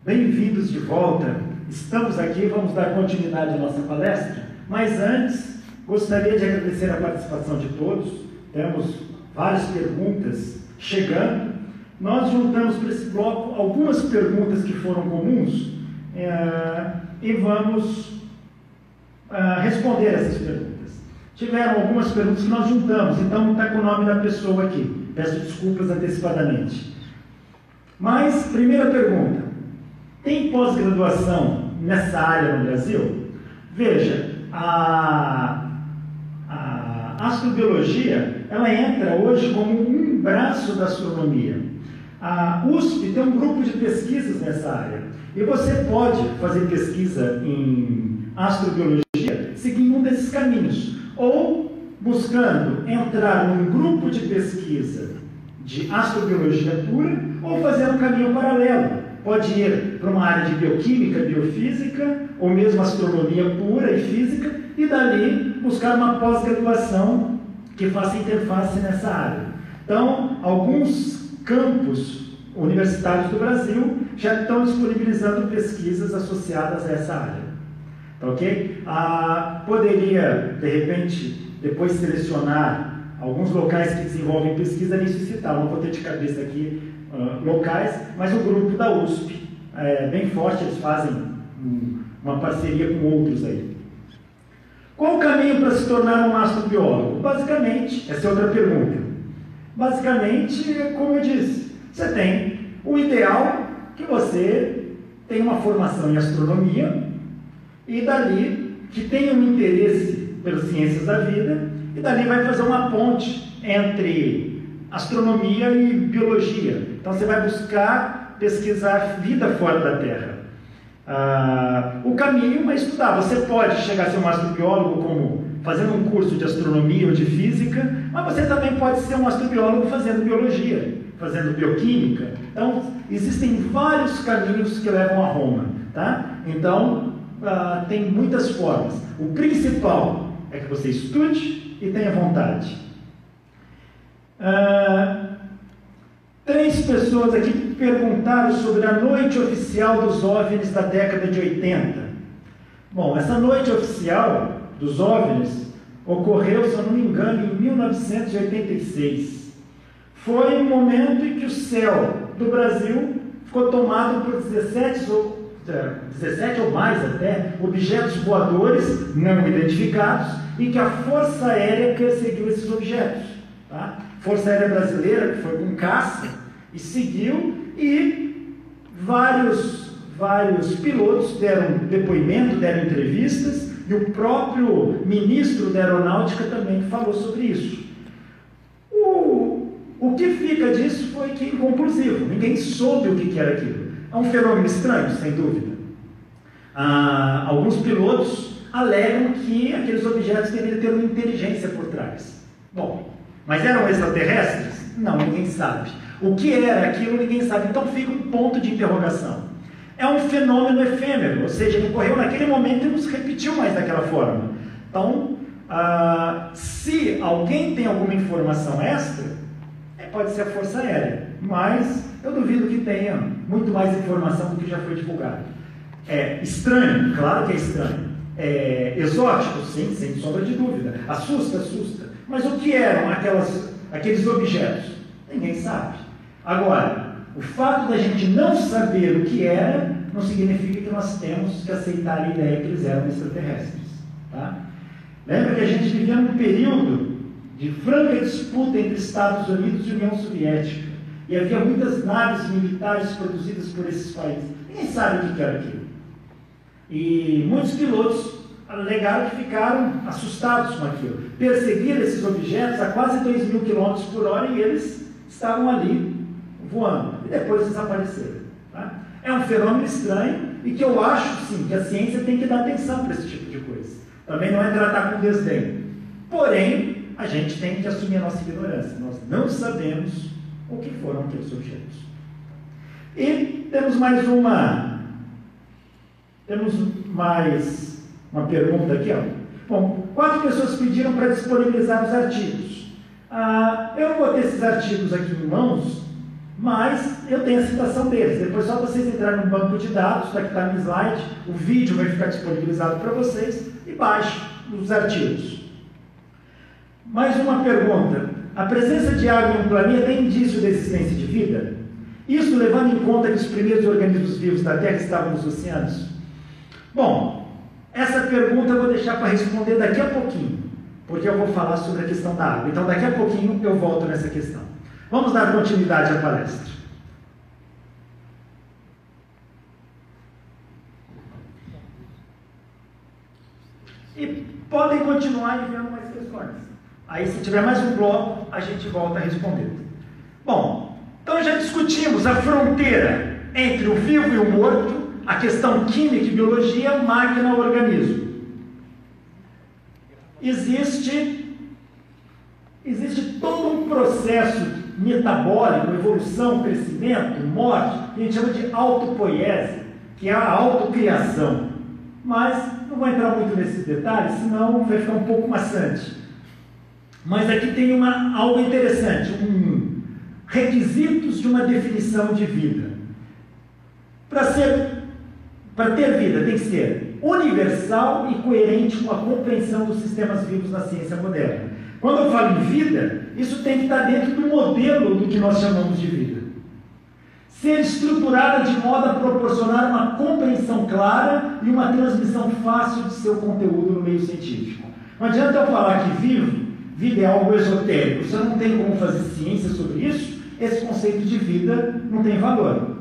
Bem-vindos de volta. Estamos aqui, vamos dar continuidade à nossa palestra, mas antes gostaria de agradecer a participação de todos. Temos várias perguntas chegando. Nós juntamos para esse bloco algumas perguntas que foram comuns e vamos responder essas perguntas. Tiveram algumas perguntas que nós juntamos, então está com o nome da pessoa aqui. Peço desculpas antecipadamente. Mas, primeira pergunta: tem pós-graduação nessa área no Brasil? Veja, a astrobiologia, ela entra hoje como um braço da astronomia. A USP tem um grupo de pesquisas nessa área. E você pode fazer pesquisa em astrobiologia seguindo um desses caminhos. Ou buscando entrar num grupo de pesquisa de astrobiologia pura, ou fazer um caminho paralelo. Pode ir para uma área de bioquímica, biofísica, ou mesmo astronomia pura e física, e dali buscar uma pós-graduação que faça interface nessa área. Então, alguns campos universitários do Brasil já estão disponibilizando pesquisas associadas a essa área. Tá ok? Poderia, de repente, depois selecionar alguns locais que desenvolvem pesquisa nisso e citar. Não vou ter de cabeça aqui locais, mas o grupo da USP é bem forte, eles fazem uma parceria com outros aí. Qual o caminho para se tornar um astrobiólogo? Basicamente, essa é outra pergunta. Basicamente, como eu disse, você tem o ideal que você tenha uma formação em astronomia e dali que tenha um interesse pelas ciências da vida e dali vai fazer uma ponte entre astronomia e biologia. Então você vai buscar pesquisar vida fora da Terra. O caminho é estudar. Você pode chegar a ser um astrobiólogo como fazendo um curso de astronomia ou de física, mas você também pode ser um astrobiólogo fazendo biologia, fazendo bioquímica. Então existem vários caminhos que levam a Roma, tá? Então tem muitas formas. O principal é que você estude e tenha vontade. 3 pessoas aqui perguntaram sobre a noite oficial dos OVNIs da década de 80. Bom, essa noite oficial dos OVNIs ocorreu, se eu não me engano, em 1986. Foi um momento em que o céu do Brasil ficou tomado por 17 ou mais até objetos voadores não identificados e que a Força Aérea perseguiu esses objetos. Tá? Força Aérea Brasileira, que foi com caça, e seguiu, e vários pilotos deram depoimento, deram entrevistas, e o próprio ministro da Aeronáutica também falou sobre isso. O que fica disso foi que inconclusivo, ninguém soube o que era aquilo. É um fenômeno estranho, sem dúvida. Alguns pilotos alegam que aqueles objetos deveriam ter uma inteligência por trás. Bom, mas eram extraterrestres? Não, ninguém sabe. O que era aquilo, ninguém sabe. Então fica um ponto de interrogação. É um fenômeno efêmero, ou seja, ele ocorreu naquele momento e não se repetiu mais daquela forma. Então, se alguém tem alguma informação extra, pode ser a Força Aérea, mas eu duvido que tenha muito mais informação do que já foi divulgado. É estranho? Claro que é estranho. É exótico? Sim, sem sombra de dúvida. Assusta? Assusta. Mas o que eram aqueles objetos? Ninguém sabe. Agora, o fato da gente não saber o que era, não significa que nós temos que aceitar a ideia que eles eram extraterrestres. Tá? Lembra que a gente vivia num período de franca disputa entre Estados Unidos e União Soviética. E havia muitas naves militares produzidas por esses países. Ninguém sabe o que era aquilo. E muitos pilotos alegaram que ficaram assustados com aquilo. Perseguiram esses objetos a quase 2.000 km por hora e eles estavam ali voando. E depois desapareceram. Tá? É um fenômeno estranho e que eu acho, sim, que a ciência tem que dar atenção para esse tipo de coisa. Também não é tratar com desdém. Porém, a gente tem que assumir a nossa ignorância. Nós não sabemos o que foram aqueles objetos. E temos mais uma pergunta aqui. Bom, 4 pessoas pediram para disponibilizar os artigos. Eu não vou ter esses artigos aqui em mãos, mas eu tenho a citação deles. Depois, só vocês entrarem no banco de dados, está aqui tá no slide, o vídeo vai ficar disponibilizado para vocês e baixem os artigos. Mais uma pergunta. A presença de água em um planeta é indício da existência de vida? Isso levando em conta que os primeiros organismos vivos da Terra estavam nos oceanos? Bom, essa pergunta eu vou deixar para responder daqui a pouquinho, porque eu vou falar sobre a questão da água. Então, daqui a pouquinho eu volto nessa questão. Vamos dar continuidade à palestra. E podem continuar enviando mais questões. Aí, se tiver mais um bloco, a gente volta a responder. Bom, então já discutimos a fronteira entre o vivo e o morto, a questão química e biologia, máquina-organismo. Existe todo um processo metabólico, evolução, crescimento, morte, que a gente chama de autopoiese, que é a autocriação. Mas não vou entrar muito nesses detalhes, senão vai ficar um pouco maçante. Mas aqui tem algo interessante, requisitos de uma definição de vida. Para ter vida, tem que ser universal e coerente com a compreensão dos sistemas vivos na ciência moderna. Quando eu falo em vida, isso tem que estar dentro do modelo do que nós chamamos de vida. Ser estruturada de modo a proporcionar uma compreensão clara e uma transmissão fácil de seu conteúdo no meio científico. Não adianta eu falar que vida é algo esotérico, se eu não tenho como fazer ciência sobre isso, esse conceito de vida não tem valor.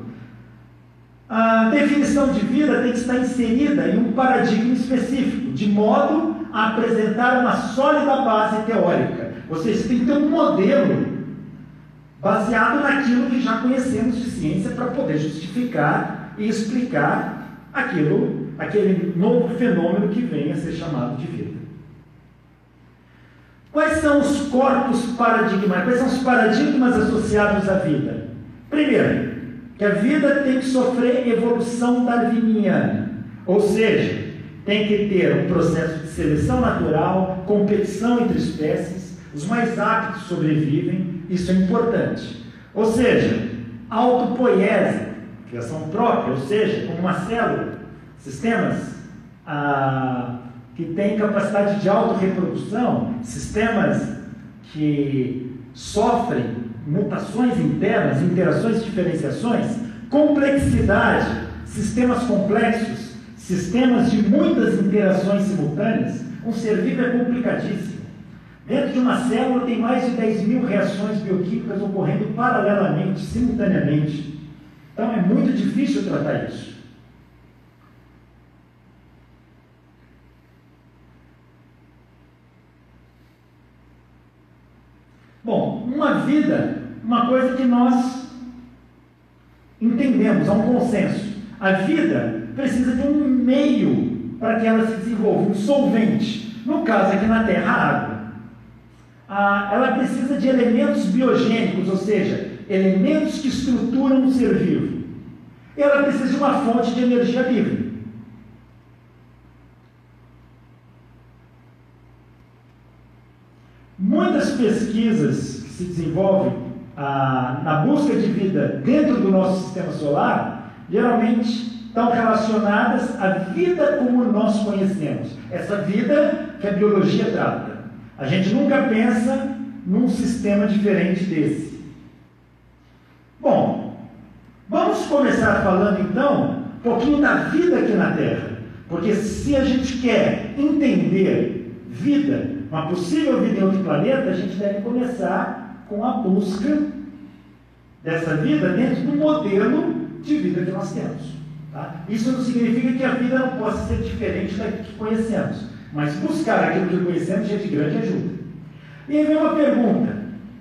A definição de vida tem que estar inserida em um paradigma específico, de modo a apresentar uma sólida base teórica. Ou seja, tem que ter um modelo baseado naquilo que já conhecemos de ciência para poder justificar e explicar aquele novo fenômeno que vem a ser chamado de vida. Quais são os corpos paradigmáticos? Quais são os paradigmas associados à vida? Primeiro, que a vida tem que sofrer evolução darwiniana, ou seja, tem que ter um processo de seleção natural, competição entre espécies, os mais aptos sobrevivem, isso é importante. Ou seja, autopoiese, criação própria, ou seja, como uma célula, sistemas que têm capacidade de autorreprodução, sistemas que sofrem mutações internas, interações e diferenciações, complexidade, sistemas complexos, sistemas de muitas interações simultâneas. Um ser vivo é complicadíssimo. Dentro de uma célula tem mais de 10.000 reações bioquímicas ocorrendo paralelamente, simultaneamente. Então é muito difícil tratar isso. Bom, uma coisa que nós entendemos, há um consenso. A vida precisa de um meio para que ela se desenvolva, um solvente. No caso aqui na Terra, a água. Ela precisa de elementos biogênicos, ou seja, elementos que estruturam o ser vivo. E ela precisa de uma fonte de energia livre. Muitas pesquisas que se desenvolvem na busca de vida dentro do nosso sistema solar, geralmente estão relacionadas à vida como nós conhecemos. Essa vida que a biologia trata. A gente nunca pensa num sistema diferente desse. Bom, vamos começar falando então um pouquinho da vida aqui na Terra. Porque se a gente quer entender vida, uma possível vida em outro planeta, a gente deve começar com a busca dessa vida dentro do modelo de vida que nós temos. Tá? Isso não significa que a vida não possa ser diferente da que conhecemos, mas buscar aquilo que conhecemos é de grande ajuda. E aí vem uma pergunta: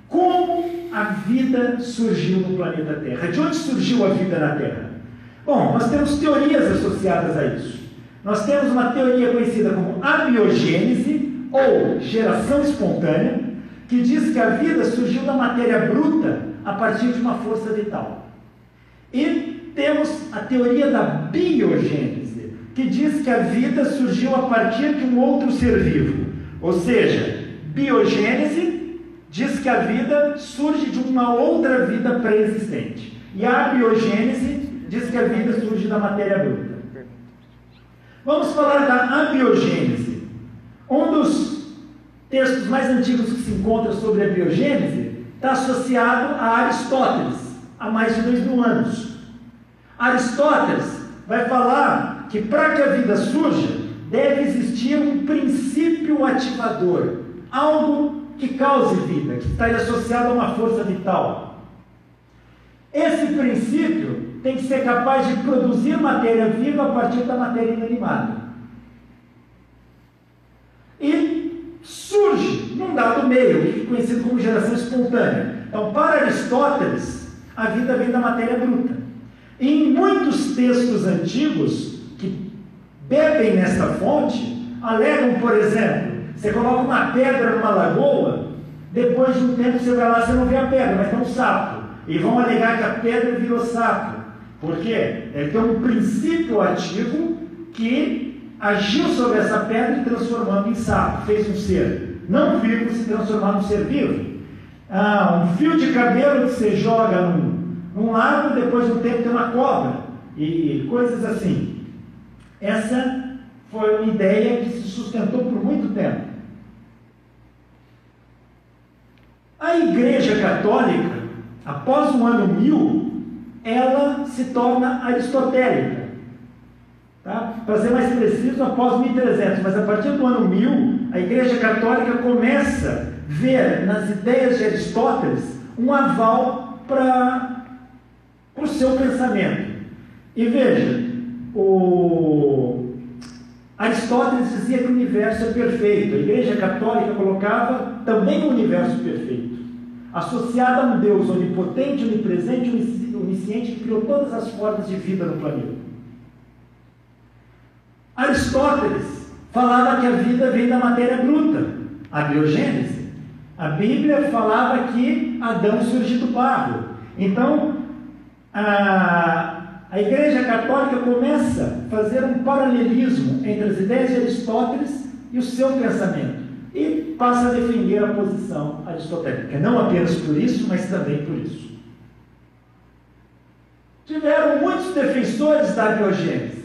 como a vida surgiu no planeta Terra? De onde surgiu a vida na Terra? Bom, nós temos teorias associadas a isso. Nós temos uma teoria conhecida como abiogênese, ou geração espontânea, que diz que a vida surgiu da matéria bruta a partir de uma força vital. E temos a teoria da biogênese, que diz que a vida surgiu a partir de um outro ser vivo. Ou seja, biogênese diz que a vida surge de uma outra vida pré-existente. E a abiogênese diz que a vida surge da matéria bruta. Vamos falar da abiogênese. Um dos textos mais antigos que se encontra sobre a biogênese está associado a Aristóteles, há mais de 2000 anos. Aristóteles vai falar que para que a vida surja, deve existir um princípio ativador, algo que cause vida, que está associado a uma força vital. Esse princípio tem que ser capaz de produzir matéria viva a partir da matéria inanimada. E surge num dado meio, conhecido como geração espontânea. Então, para Aristóteles, a vida vem da matéria bruta. E em muitos textos antigos que bebem nessa fonte, alegam, por exemplo, você coloca uma pedra numa lagoa, depois de um tempo você vai lá, você não vê a pedra, mas tem um sapo. E vão alegar que a pedra virou sapo. Por quê? Ele tem um princípio ativo que agiu sobre essa pedra e transformando em sapo, fez um ser não vivo se transformar num ser vivo. Um fio de cabelo que você joga num lago, depois de um tempo tem uma cobra, e coisas assim. Essa foi uma ideia que se sustentou por muito tempo. A Igreja Católica, após o ano 1000, ela se torna aristotélica. Tá? Para ser mais preciso, após 1300, mas a partir do ano 1000, a Igreja Católica começa a ver nas ideias de Aristóteles um aval para o seu pensamento. E veja, Aristóteles dizia que o universo é perfeito. A Igreja Católica colocava também o universo perfeito, associado a um Deus onipotente, onipresente, onisciente, que criou todas as formas de vida no planeta. Aristóteles falava que a vida vem da matéria bruta, a biogênese. A Bíblia falava que Adão surgiu do barro. Então, a Igreja Católica começa a fazer um paralelismo entre as ideias de Aristóteles e o seu pensamento, e passa a defender a posição aristotélica, não apenas por isso, mas também por isso. Tiveram muitos defensores da biogênese.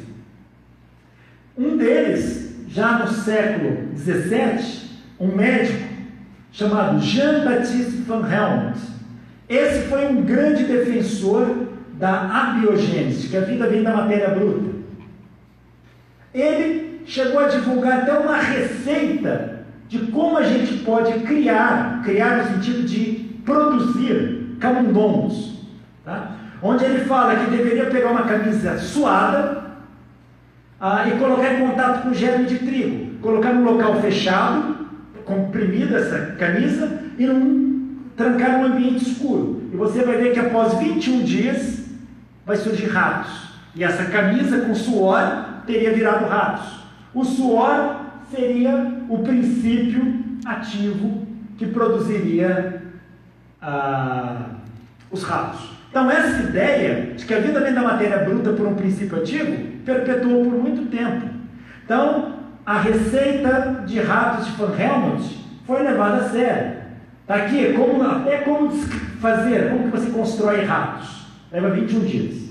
Um deles, já no século XVII, um médico chamado Jean-Baptiste van Helmont. Esse foi um grande defensor da abiogênese, que a vida vem da matéria bruta. Ele chegou a divulgar até uma receita de como a gente pode criar no sentido de produzir camundongos, tá? Onde ele fala que deveria pegar uma camisa suada e colocar em contato com germe de trigo, colocar num local fechado, comprimida essa camisa, e trancar num ambiente escuro. E você vai ver que após 21 dias vai surgir ratos. E essa camisa com suor teria virado ratos. O suor seria o princípio ativo que produziria os ratos. Então essa ideia de que a vida vem da matéria bruta por um princípio ativo perpetuou por muito tempo. Então a receita de ratos de Van Helmont foi levada a sério. Está aqui, como fazer, como que você constrói ratos. Leva 21 dias.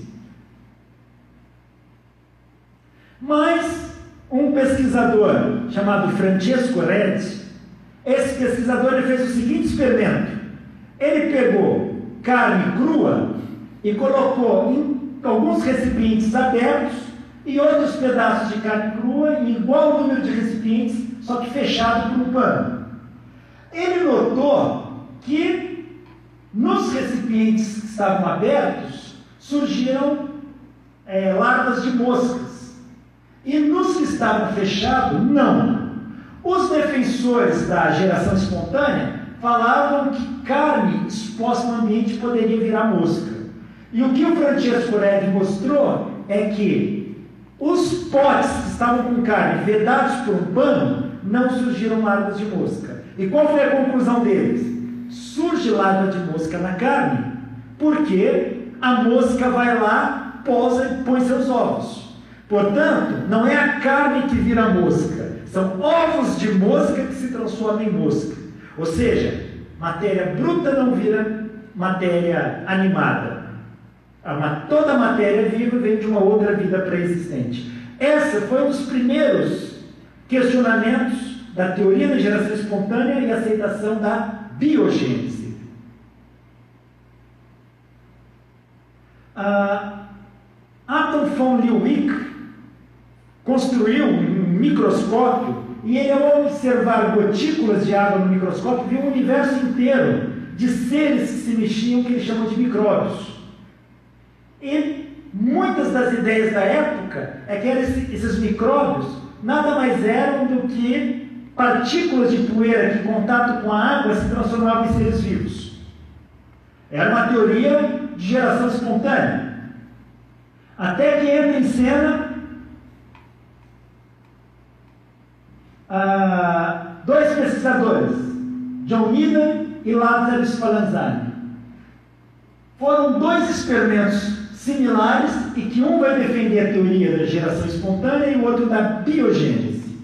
Mas um pesquisador chamado Francesco Redi, esse pesquisador ele fez o seguinte experimento. Ele pegou carne crua e colocou em alguns recipientes abertos e outros pedaços de carne crua em igual número de recipientes, só que fechado por um pano. Ele notou que nos recipientes que estavam abertos surgiram larvas de moscas, e nos que estavam fechados, não. Os defensores da geração espontânea falavam que carne exposta no ambiente poderia virar mosca. E o que o Francesco Redi mostrou é que os potes que estavam com carne vedados por um pano não surgiram larvas de mosca. E qual foi a conclusão deles? Surge larva de mosca na carne porque a mosca vai lá, posa e põe seus ovos. Portanto, não é a carne que vira mosca, são ovos de mosca que se transformam em mosca. Ou seja, matéria bruta não vira matéria animada. Toda a matéria viva vem de uma outra vida pré-existente. Esse foi um dos primeiros questionamentos da teoria da geração espontânea e aceitação da biogênese. Anton von Leeuwenhoek construiu um microscópio e ele, ao observar gotículas de água no microscópio, viu um universo inteiro de seres que se mexiam, que ele chama de micróbios. E muitas das ideias da época é que esses micróbios nada mais eram do que partículas de poeira que, em contato com a água, se transformavam em seres vivos. Era uma teoria de geração espontânea. Até que entra em cena dois pesquisadores, John Needham e Lázaro Spallanzani. Foram dois experimentos similares e que um vai defender a teoria da geração espontânea e o outro da biogênese.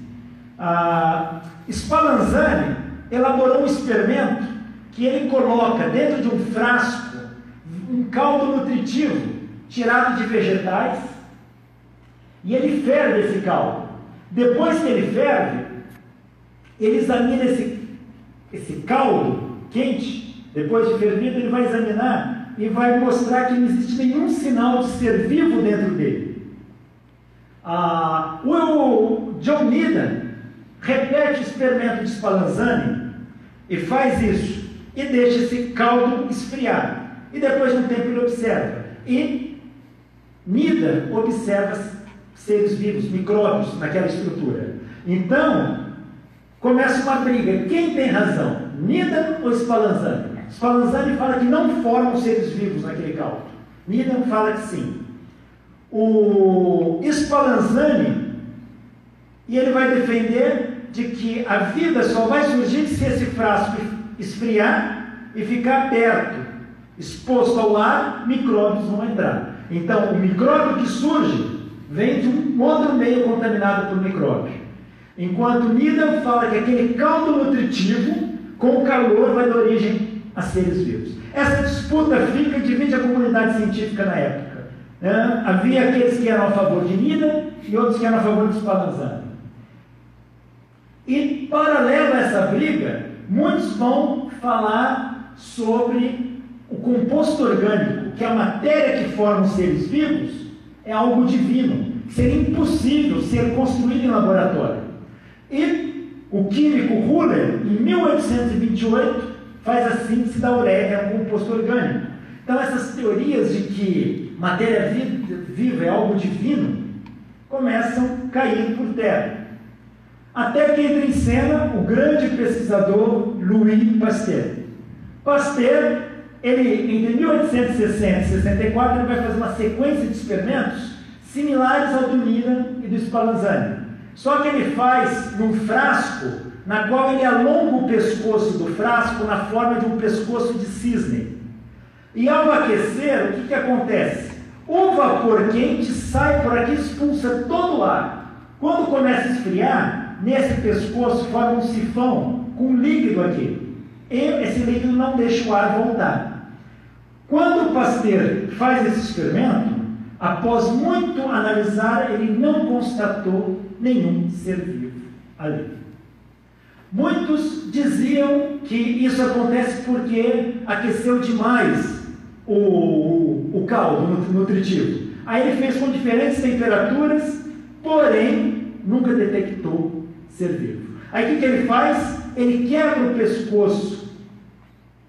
Spallanzani elaborou um experimento que ele coloca dentro de um frasco um caldo nutritivo tirado de vegetais e ele ferve esse caldo. Depois que ele ferve, ele examina esse caldo quente, depois de fervido, ele vai examinar e vai mostrar que não existe nenhum sinal de ser vivo dentro dele. O John Needham repete o experimento de Spallanzani e faz isso, e deixa esse caldo esfriar. E depois de um tempo ele observa. E Needham observa seres vivos, micróbios naquela estrutura. Então, começa uma briga. Quem tem razão? Needham ou Spallanzani? Spallanzani fala que não formam seres vivos naquele caldo. Needham fala que sim. O Spallanzani, e ele vai defender de que a vida só vai surgir se esse frasco esfriar e ficar aberto, exposto ao ar, micróbios vão entrar. Então, o micróbio que surge vem de um outro meio contaminado por micróbio. Enquanto Needham fala que aquele caldo nutritivo, com o calor, vai dar origem a seres vivos. Essa disputa fica e divide a comunidade científica na época. Havia aqueles que eram a favor de Needham e outros que eram a favor de Spallanzani. E, paralelo a essa briga, muitos vão falar sobre o composto orgânico, que a matéria que forma os seres vivos é algo divino, seria impossível ser construído em laboratório. E o químico Huller, em 1828, faz a síntese da ureia, que é um composto orgânico. Então, essas teorias de que matéria viva é algo divino começam a cair por terra. Até que entra em cena o grande pesquisador Louis Pasteur. Pasteur, ele, entre 1860 e 64, ele vai fazer uma sequência de experimentos similares ao do Needham e do Spallanzani. Só que ele faz num frasco, na qual ele alonga o pescoço do frasco na forma de um pescoço de cisne. E ao aquecer, o que acontece? O vapor quente sai por aqui e expulsa todo o ar. Quando começa a esfriar, nesse pescoço forma um sifão com líquido aqui. E esse líquido não deixa o ar voltar. Quando o Pasteur faz esse experimento, após muito analisar, ele não constatou nenhum ser vivo ali. Muitos diziam que isso acontece porque aqueceu demais o caldo nutritivo. Aí ele fez com diferentes temperaturas, porém nunca detectou ser vivo. Aí o que ele faz? Ele quebra o pescoço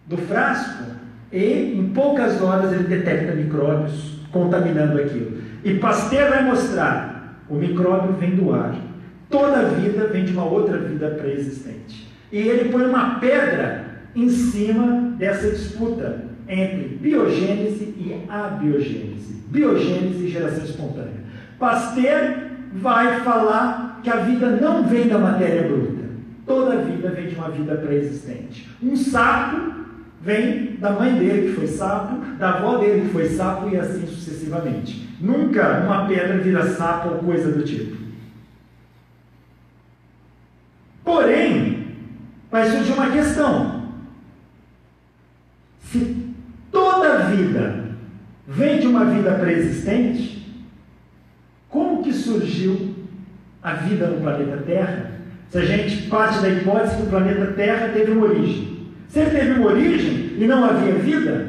do frasco e em poucas horas ele detecta micróbios contaminando aquilo. E Pasteur vai mostrar: o micróbio vem do ar. Toda a vida vem de uma outra vida pré-existente. E ele põe uma pedra em cima dessa disputa entre biogênese e abiogênese. Biogênese e geração espontânea. Pasteur vai falar que a vida não vem da matéria bruta. Toda a vida vem de uma vida pré-existente. Um sapo vem da mãe dele, que foi sapo, da avó dele, que foi sapo, e assim sucessivamente. Nunca uma pedra vira sapo ou coisa do tipo. Porém, vai surgir uma questão. Se toda a vida vem de uma vida pré-existente, como que surgiu a vida no planeta Terra? Se a gente parte da hipótese que o planeta Terra teve uma origem. Se ele teve uma origem e não havia vida,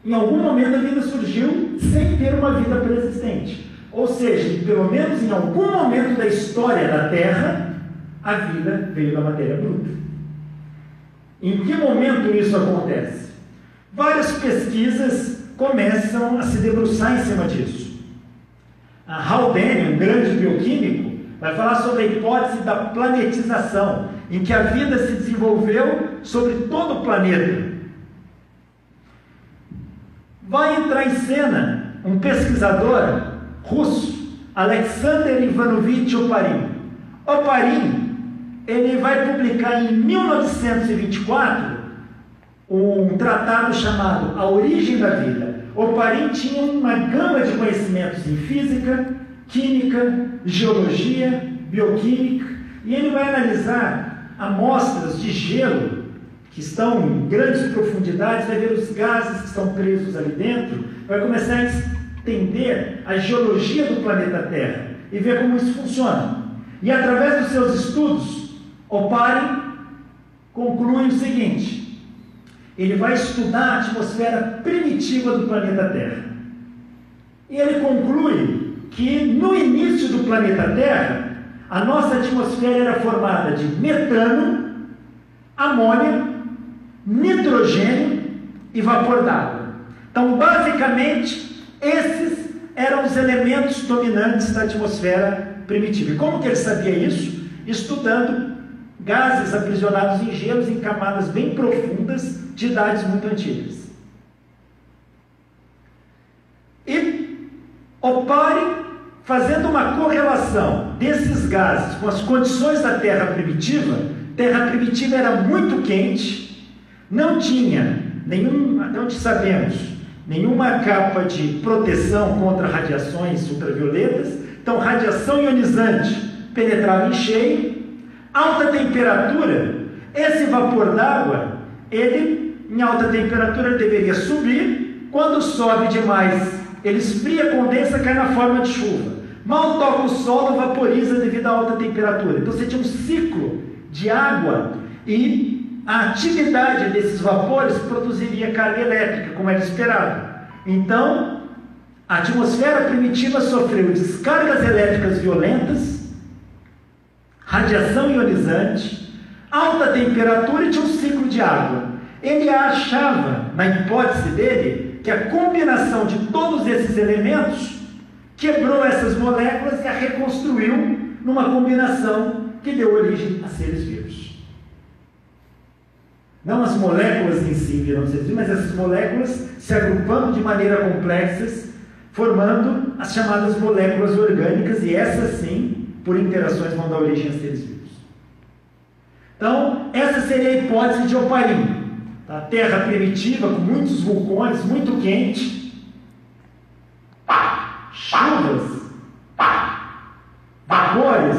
em algum momento a vida surgiu sem ter uma vida pré-existente. Ou seja, pelo menos em algum momento da história da Terra, a vida veio da matéria bruta. Em que momento isso acontece? Várias pesquisas começam a se debruçar em cima disso. A Haldane, um grande bioquímico, vai falar sobre a hipótese da planetização, em que a vida se desenvolveu sobre todo o planeta. Vai entrar em cena um pesquisador russo, Alexander Ivanovich Oparin. Oparin, ele vai publicar em 1924 um tratado chamado A Origem da Vida. Oparin tinha uma gama de conhecimentos em física, química, geologia, bioquímica, e ele vai analisar amostras de gelo que estão em grandes profundidades, vai ver os gases que estão presos ali dentro, vai começar a entender a geologia do planeta Terra e ver como isso funciona. E através dos seus estudos, Oparin conclui o seguinte: ele vai estudar a atmosfera primitiva do planeta Terra. E ele conclui que no início do planeta Terra, a nossa atmosfera era formada de metano, amônia, nitrogênio e vapor d'água. Então, basicamente, esses eram os elementos dominantes da atmosfera primitiva. E como que ele sabia isso? Estudando gases aprisionados em gelos em camadas bem profundas de idades muito antigas. E Oparin, fazendo uma correlação desses gases com as condições da Terra primitiva era muito quente, não tinha até onde sabemos, nenhuma capa de proteção contra radiações ultravioletas, então radiação ionizante penetrava em cheio, alta temperatura, esse vapor d'água, ele em alta temperatura deveria subir, quando sobe demais, ele esfria, condensa, cai na forma de chuva. Mal toca o solo, vaporiza devido à alta temperatura. Então você tinha um ciclo de água e a atividade desses vapores produziria carga elétrica, como era esperado. Então, a atmosfera primitiva sofreu descargas elétricas violentas, radiação ionizante, alta temperatura e tinha um ciclo de água. Ele achava, na hipótese dele, que a combinação de todos esses elementos quebrou essas moléculas e a reconstruiu numa combinação que deu origem a seres vivos. Não as moléculas em si viram seres vivos, mas essas moléculas se agrupando de maneira complexa, formando as chamadas moléculas orgânicas, e essas sim, por interações, vão dar origem a seres vivos. Então, essa seria a hipótese de Oparin. A Terra primitiva, com muitos vulcões, muito quente, chuvas, vapores,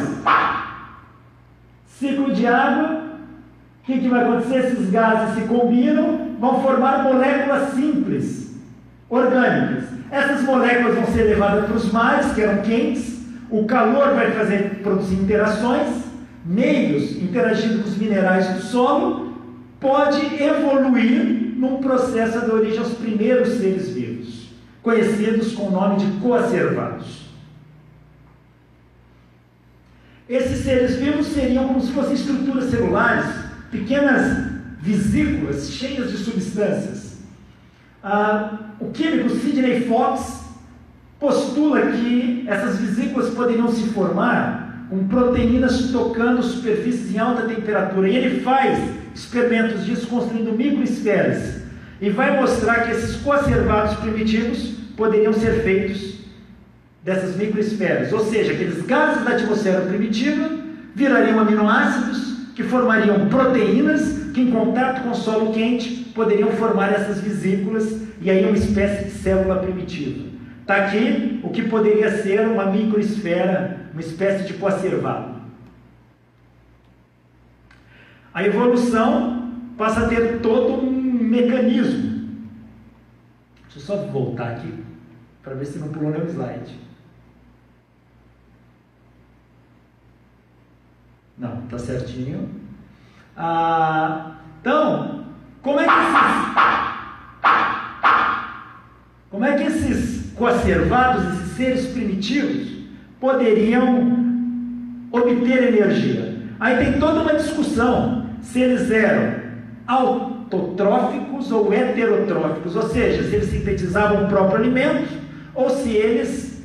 ciclo de água. O que vai acontecer? Esses gases se combinam, vão formar moléculas simples, orgânicas. Essas moléculas vão ser levadas para os mares, que eram quentes, o calor vai produzir interações, meios interagindo com os minerais do solo, pode evoluir num processo de origem aos primeiros seres vivos, conhecidos com o nome de coacervados. Esses seres vivos seriam como se fossem estruturas celulares, pequenas vesículas cheias de substâncias. O químico Sidney Fox postula que essas vesículas poderiam se formar com proteínas tocando superfícies em alta temperatura, e ele faz experimentos disso construindo microesferas, e vai mostrar que esses coacervados primitivos poderiam ser feitos dessas microesferas, ou seja, aqueles gases da atmosfera primitiva virariam aminoácidos que formariam proteínas que, em contato com o solo quente, poderiam formar essas vesículas, e aí uma espécie de célula primitiva. Está aqui o que poderia ser uma microesfera, uma espécie de coacervado. A evolução passa a ter todo um mecanismo. Deixa eu só voltar aqui. para ver se não pulou nenhum slide. Não, está certinho. Então, como é que esses coacervados, esses seres primitivos, poderiam obter energia? Aí tem toda uma discussão se eles eram autotróficos ou heterotróficos, ou seja, se eles sintetizavam o próprio alimento ou se eles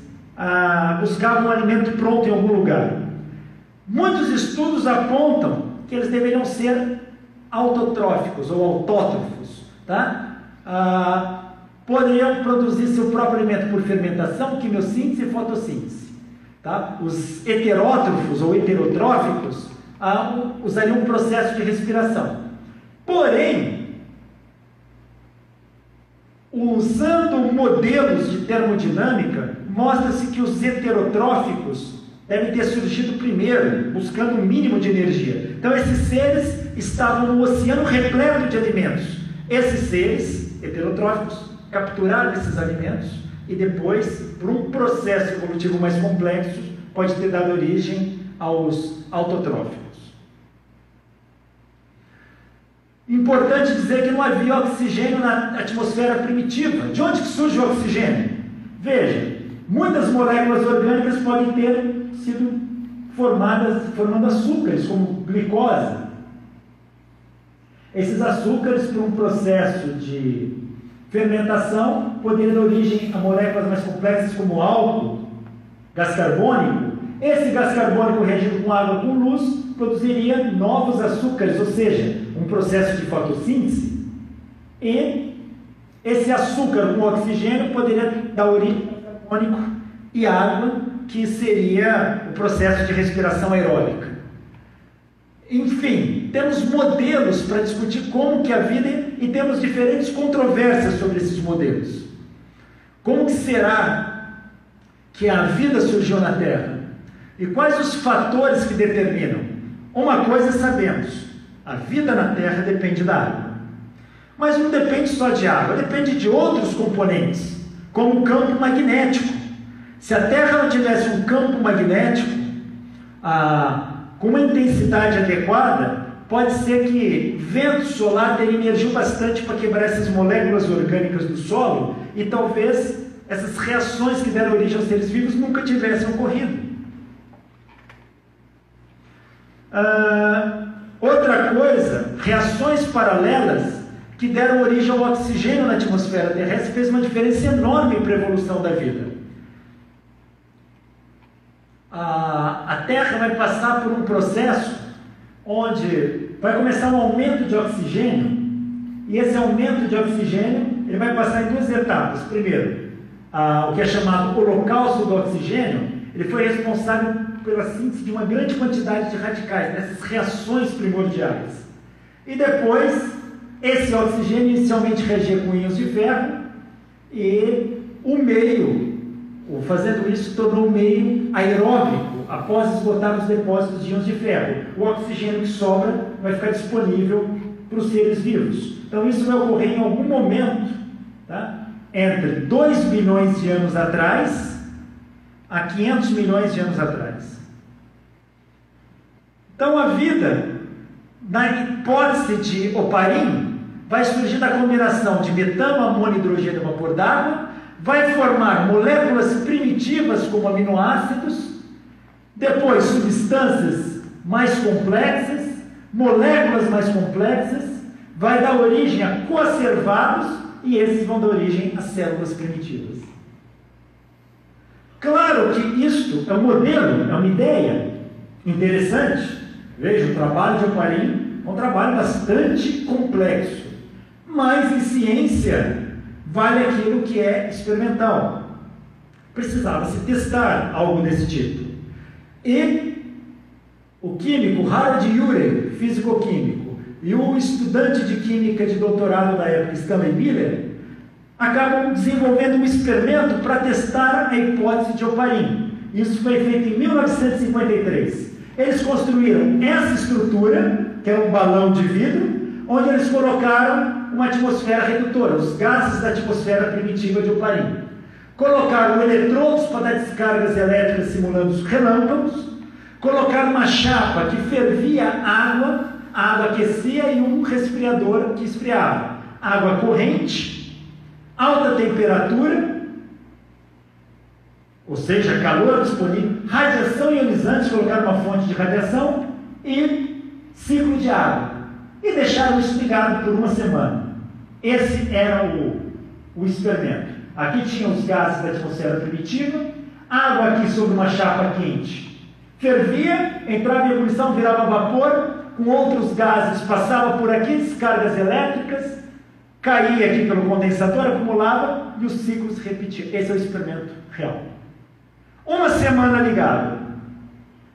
buscavam um alimento pronto em algum lugar. Muitos estudos apontam que eles deveriam ser autotróficos ou autótrofos, tá? Poderiam produzir seu próprio alimento por fermentação, quimiossíntese e fotossíntese. Tá? Os heterótrofos ou heterotróficos usariam um processo de respiração. Porém, usando modelos de termodinâmica, mostra-se que os heterotróficos devem ter surgido primeiro, buscando um mínimo de energia. Então, esses seres estavam no oceano repleto de alimentos. Esses seres heterotróficos capturaram esses alimentos e depois, por um processo evolutivo mais complexo, pode ter dado origem aos autotróficos. Importante dizer que não havia oxigênio na atmosfera primitiva. De onde que surge o oxigênio? Veja, muitas moléculas orgânicas podem ter sido formadas formando açúcares, como glicose. Esses açúcares, por um processo de fermentação, poderiam dar origem a moléculas mais complexas, como álcool, gás carbônico. Esse gás carbônico, reagindo com água com luz, produziria novos açúcares, ou seja, um processo de fotossíntese. E esse açúcar com oxigênio poderia dar origem ao gás carbônico e água, que seria o processo de respiração aeróbica. Enfim, temos modelos para discutir como que a vida, e temos diferentes controvérsias sobre esses modelos. Como que será que a vida surgiu na Terra? E quais os fatores que determinam? Uma coisa sabemos, a vida na Terra depende da água. Mas não depende só de água, depende de outros componentes, como o campo magnético. Se a Terra não tivesse um campo magnético com uma intensidade adequada, pode ser que vento solar teria emergido bastante para quebrar essas moléculas orgânicas do solo e talvez essas reações que deram origem aos seres vivos nunca tivessem ocorrido. Outra coisa, reações paralelas que deram origem ao oxigênio na atmosfera terrestre fez uma diferença enorme para a evolução da vida. A Terra vai passar por um processo onde vai começar um aumento de oxigênio, e esse aumento de oxigênio ele vai passar em duas etapas. Primeiro, o que é chamado holocausto do oxigênio, ele foi responsável pela síntese de uma grande quantidade de radicais, nessas reações primordiais. E depois, esse oxigênio inicialmente reagia com íons de ferro, e o meio, fazendo isso, tornou o meio aeróbico, após esgotar os depósitos de íons de ferro. O oxigênio que sobra vai ficar disponível para os seres vivos. Então isso vai ocorrer em algum momento, tá? Entre 2 bilhões de anos atrás a 500 milhões de anos atrás. Então a vida, na hipótese de Oparin, vai surgir da combinação de metano, amônio, hidrogênio e vapor d'água, vai formar moléculas primitivas como aminoácidos, depois substâncias mais complexas, moléculas mais complexas, vai dar origem a coacervados, e esses vão dar origem a células primitivas. Claro que isto é um modelo, é uma ideia interessante. Veja, o trabalho de Oparin é um trabalho bastante complexo, mas em ciência vale aquilo que é experimental. Precisava-se testar algo desse tipo. E o químico Harold Urey, físico-químico, e o estudante de química de doutorado da época, Stanley Miller, acabam desenvolvendo um experimento para testar a hipótese de Oparin. Isso foi feito em 1953. Eles construíram essa estrutura, que é um balão de vidro, onde eles colocaram uma atmosfera redutora, os gases da atmosfera primitiva de Oparin. colocaram eletrodos para dar descargas elétricas simulando os relâmpagos, colocaram uma chapa que fervia água, a água aquecia e um resfriador que esfriava. Água corrente, alta temperatura, ou seja, calor disponível, radiação ionizante, colocaram uma fonte de radiação e ciclo de água. E deixaram isso ligado por uma semana. Esse era o experimento. Aqui tinha os gases da atmosfera primitiva, água aqui sobre uma chapa quente. Fervia, entrava em ebulição, virava vapor, com outros gases, passava por aqui, descargas elétricas, caía aqui pelo condensador, acumulava e os ciclos se repetiam. Esse é o experimento real. Uma semana ligado.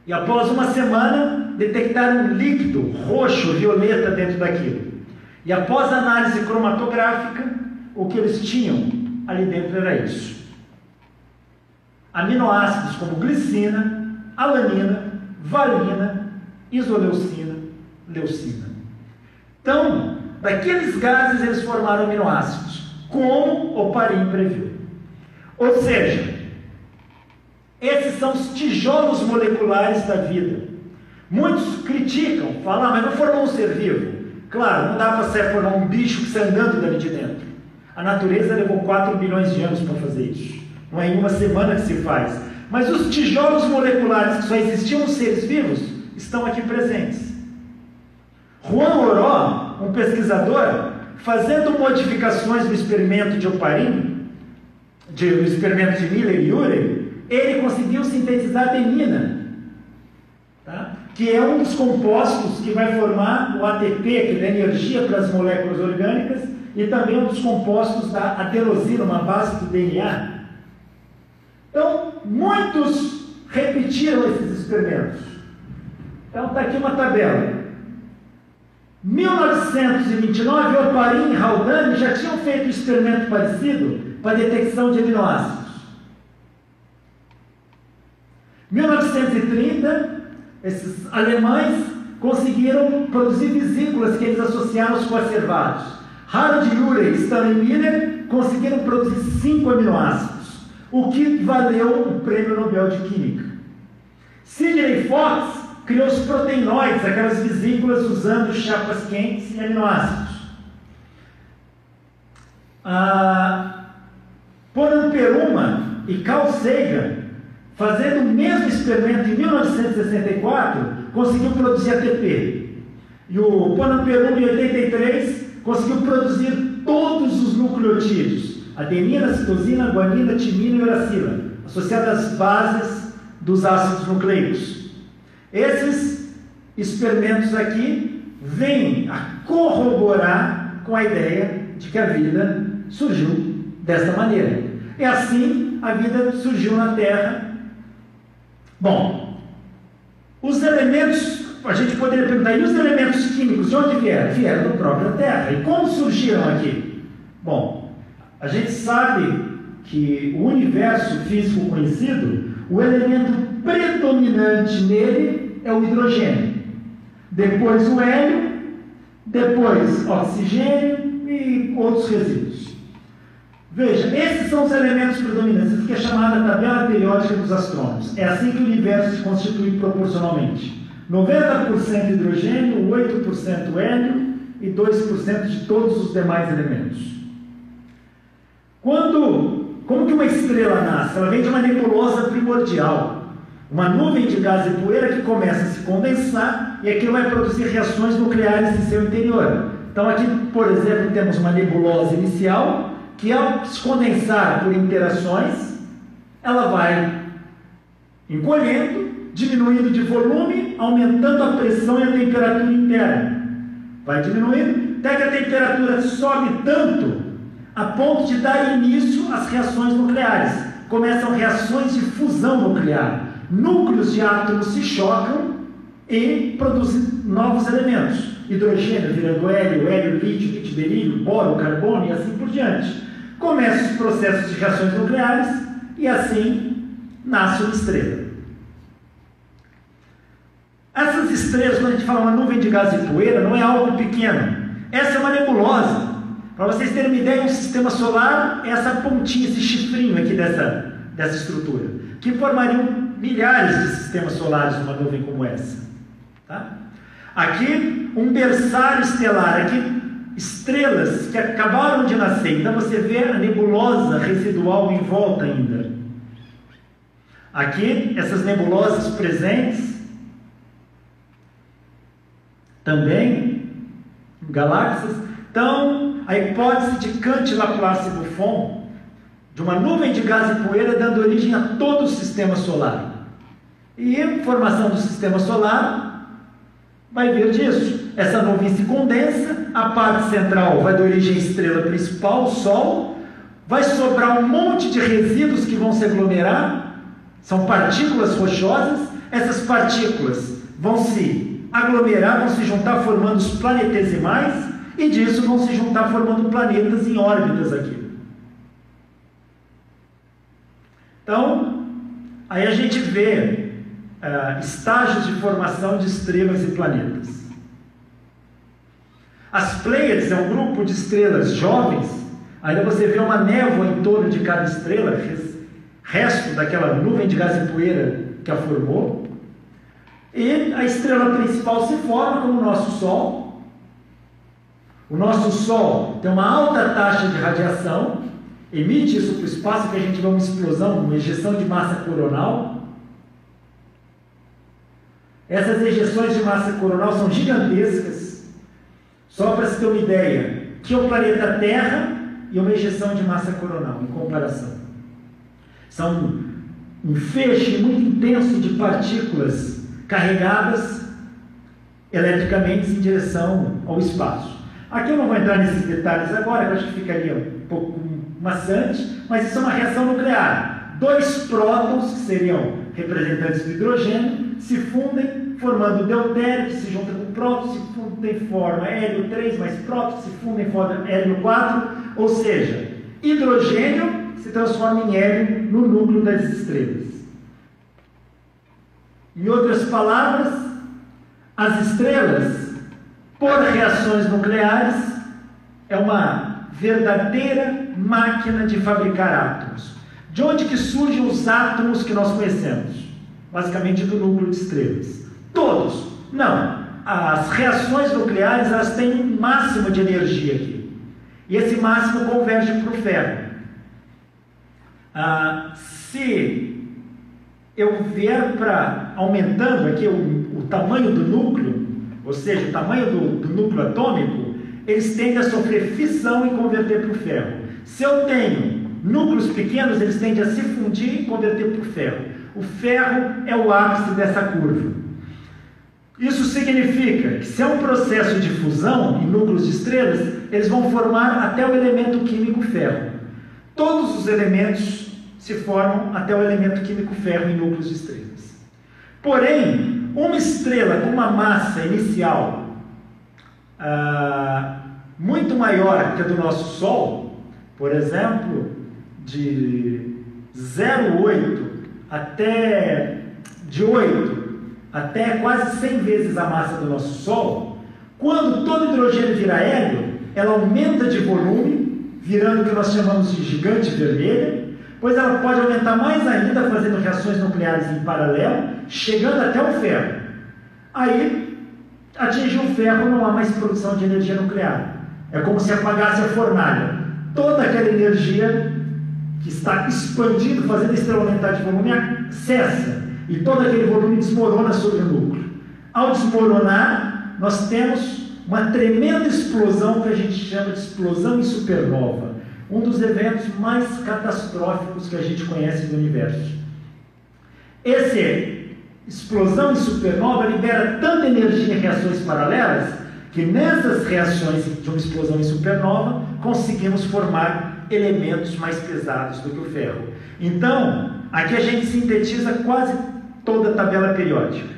E após uma semana, detectaram um líquido roxo, violeta dentro daquilo. E após a análise cromatográfica, o que eles tinham ali dentro era isso. Aminoácidos como glicina, alanina, valina, isoleucina, leucina. Então, daqueles gases eles formaram aminoácidos, como o Oparin previu. Ou seja, esses são os tijolos moleculares da vida. Muitos criticam, falam, mas não formou um ser vivo. Claro, não dá para formar um bicho que sai andando dali de dentro. A natureza levou 4 bilhões de anos para fazer isso. Não é em uma semana que se faz. Mas os tijolos moleculares que só existiam nos seres vivos estão aqui presentes. Juan Oró, um pesquisador, fazendo modificações no experimento de Oparin, no experimento de Miller e Urey, ele conseguiu sintetizar adenina, tá? Que é um dos compostos que vai formar o ATP, que dá energia para as moléculas orgânicas, e também um dos compostos da adenosina, uma base do DNA. Então, muitos repetiram esses experimentos. Então, está aqui uma tabela. 1929, Oparin e Haldane já tinham feito um experimento parecido para detecção de aminoácidos. 1930, esses alemães conseguiram produzir vesículas que eles associaram aos coacervados. Harold Urey e Stanley Miller conseguiram produzir 5 aminoácidos, o que valeu o Prêmio Nobel de Química. Sidney Fox criou os proteinoides, aquelas vesículas usando chapas quentes e aminoácidos. Poranperuma e Carl Sagan, fazendo o mesmo experimento em 1964, conseguiu produzir ATP. E o Poranperuma, em 83, conseguiu produzir todos os nucleotídeos: adenina, citosina, guanina, timina e uracila, associadas às bases dos ácidos nucleicos. Esses experimentos aqui vêm a corroborar com a ideia de que a vida surgiu desta maneira. E assim a vida surgiu na Terra. Bom, os elementos, a gente poderia perguntar, e os elementos químicos de onde vieram? Vieram da própria Terra. E como surgiram aqui? Bom, a gente sabe que o universo físico conhecido, o elemento predominante nele é o hidrogênio, depois o hélio, depois oxigênio e outros resíduos. Veja, esses são os elementos predominantes, isso que é chamada tabela periódica dos astrônomos. É assim que o universo se constitui proporcionalmente: 90% hidrogênio, 8% hélio e 2% de todos os demais elementos. Como que uma estrela nasce? Ela vem de uma nebulosa primordial, uma nuvem de gás e poeira que começa a se condensar e aquilo vai produzir reações nucleares em seu interior. Então aqui, por exemplo, temos uma nebulosa inicial que, ao se condensar por interações, ela vai encolhendo, diminuindo de volume, aumentando a pressão e a temperatura interna. Vai diminuindo, até que a temperatura sobe tanto a ponto de dar início às reações nucleares. Começam reações de fusão nuclear. Núcleos de átomos se chocam e produzem novos elementos. Hidrogênio virando hélio, hélio, lítio, lítio, berílio, boro, carbono e assim por diante. Começam os processos de reações nucleares e assim nasce uma estrela. Essas estrelas, quando a gente fala uma nuvem de gás e poeira, não é algo pequeno. Essa é uma nebulosa. Para vocês terem uma ideia, um sistema solar é essa pontinha, esse chifrinho aqui dessa estrutura, que formariam milhares de sistemas solares numa nuvem como essa. Tá? Aqui, um berçário estelar, aqui estrelas que acabaram de nascer, então você vê a nebulosa residual em volta ainda. Aqui, essas nebulosas presentes, também, galáxias. Então, a hipótese de Kant-Laplace Buffon, de uma nuvem de gás e poeira dando origem a todo o sistema solar. E a formação do sistema solar vai vir disso. Essa nuvem se condensa, a parte central vai dar origem à estrela principal, o Sol, vai sobrar um monte de resíduos que vão se aglomerar, são partículas rochosas, essas partículas vão se aglomerar, vão se juntar formando os planetesimais, e disso vão se juntar formando planetas em órbitas aqui. Então, aí a gente vê estágios de formação de estrelas e planetas. As Pleiades é um grupo de estrelas jovens, ainda você vê uma névoa em torno de cada estrela, resto daquela nuvem de gás e poeira que a formou, e a estrela principal se forma como o nosso Sol. O nosso Sol tem uma alta taxa de radiação, emite isso para o espaço, que a gente vê uma explosão, uma ejeção de massa coronal. Essas ejeções de massa coronal são gigantescas. Só para se ter uma ideia, que é o planeta Terra e uma ejeção de massa coronal, em comparação. São um feixe muito intenso de partículas carregadas eletricamente em direção ao espaço. Aqui eu não vou entrar nesses detalhes agora, eu acho que ficaria um pouco maçante, mas isso é uma reação nuclear. Dois prótons, que seriam representantes do hidrogênio, se fundem, formando o deutério, que se junta com o próton, se fundem, forma hélio 3, mais próton, se fundem, forma hélio 4, ou seja, hidrogênio se transforma em hélio no núcleo das estrelas. Em outras palavras, as estrelas, por reações nucleares, é uma verdadeira máquina de fabricar átomos. De onde que surgem os átomos que nós conhecemos? Basicamente do núcleo de estrelas. Todos? Não. As reações nucleares, elas têm um máximo de energia aqui. E esse máximo converge para o ferro. Se eu vier para aumentando aqui o tamanho do núcleo, ou seja, o tamanho do núcleo atômico, eles tendem a sofrer fissão e converter para o ferro. Se eu tenho núcleos pequenos, eles tendem a se fundir e converter para o ferro. O ferro é o ápice dessa curva. Isso significa que se é um processo de fusão em núcleos de estrelas, eles vão formar até o elemento químico ferro. Todos os elementos se formam até o elemento químico ferro em núcleos de estrelas. Porém, uma estrela com uma massa inicial muito maior que a do nosso Sol, por exemplo, de 0,8 até de 8 até quase 100 vezes a massa do nosso Sol, quando todo hidrogênio vira hélio, ela aumenta de volume, virando o que nós chamamos de gigante vermelha, pois ela pode aumentar mais ainda fazendo reações nucleares em paralelo, chegando até o ferro. Aí, atingiu o ferro, não há mais produção de energia nuclear. É como se apagasse a fornalha. Toda aquela energia que está expandindo, fazendo a estrela aumentar de volume, cessa. E todo aquele volume desmorona sobre o núcleo. Ao desmoronar, nós temos uma tremenda explosão que a gente chama de explosão em supernova. Um dos eventos mais catastróficos que a gente conhece do universo. Essa explosão em supernova libera tanta energia em reações paralelas que nessas reações de uma explosão em supernova conseguimos formar elementos mais pesados do que o ferro. Então, aqui a gente sintetiza quase toda a tabela periódica.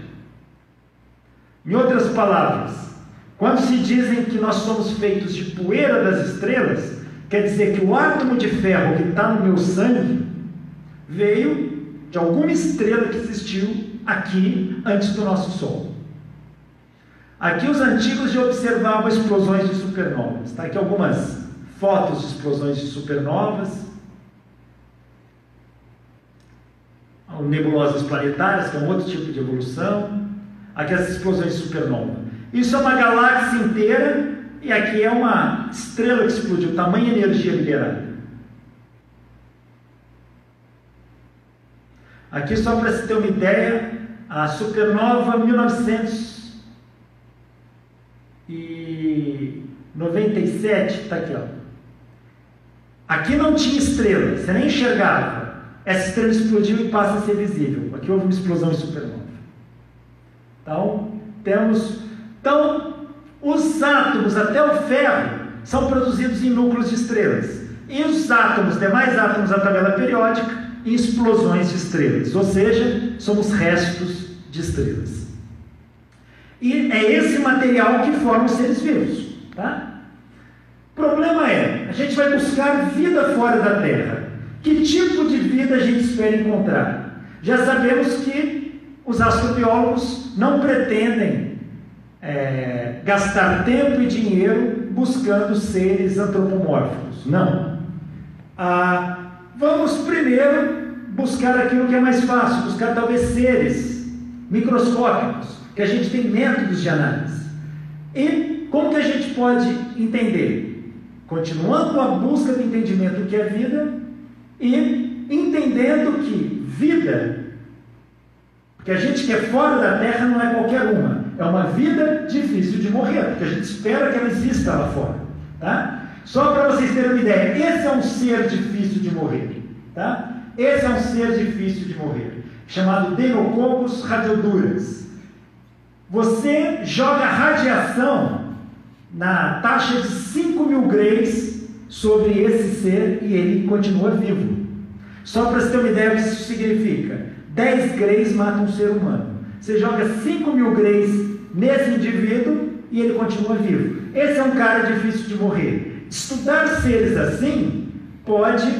Em outras palavras, quando se dizem que nós somos feitos de poeira das estrelas, quer dizer que o átomo de ferro que está no meu sangue veio de alguma estrela que existiu aqui antes do nosso Sol. Aqui os antigos já observavam explosões de supernovas. Está aqui algumas fotos de explosões de supernovas, nebulosas planetárias, que é um outro tipo de evolução, aqui as explosões de supernova. Isso é uma galáxia inteira, e aqui é uma estrela que explodiu, tamanha energia liberada. Aqui, só para você ter uma ideia, a supernova 1997, está aqui, ó. Aqui não tinha estrela, você nem enxergava. Essa estrela explodiu e passa a ser visível. Aqui houve uma explosão de supernova. Então, os átomos, até o ferro, são produzidos em núcleos de estrelas. E os átomos, demais átomos da tabela periódica, em explosões de estrelas. Ou seja, somos restos de estrelas. E é esse material que forma os seres vivos. Tá? O problema é, a gente vai buscar vida fora da Terra. Que tipo de vida a gente espera encontrar? Já sabemos que os astrobiólogos não pretendem gastar tempo e dinheiro buscando seres antropomórficos. Não. Vamos primeiro buscar aquilo que é mais fácil, buscar talvez seres microscópicos, que a gente tem métodos de análise. E como que a gente pode entender? Continuando a busca do entendimento do que é vida, e entendendo que vida, que a gente quer fora da Terra, não é qualquer uma, é uma vida difícil de morrer, porque a gente espera que ela exista lá fora, tá? Só para vocês terem uma ideia, esse é um ser difícil de morrer, tá? Esse é um ser difícil de morrer, chamado Deinococcus radiodurans. Você joga radiação na taxa de 5.000 grays sobre esse ser e ele continua vivo. Só para você ter uma ideia do que isso significa: 10 grays matam um ser humano. Você joga 5.000 grays nesse indivíduo e ele continua vivo. Esse é um cara difícil de morrer. Estudar seres assim pode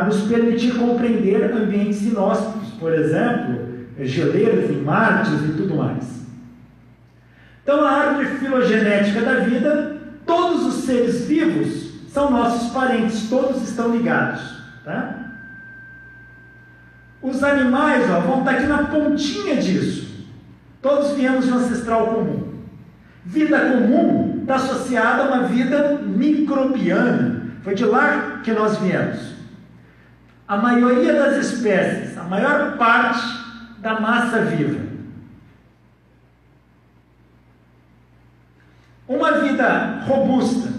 nos permitir compreender ambientes inóspitos, por exemplo, geleiras em Marte e tudo mais. Então, a árvore filogenética da vida, todos os seres vivos são nossos parentes, todos estão ligados, tá? Os animais, vão estar aqui na pontinha disso. Todos viemos de um ancestral comum. Vida comum está associada a uma vida microbiana. Foi de lá que nós viemos. A maioria das espécies, a maior parte da massa viva. Uma vida robusta,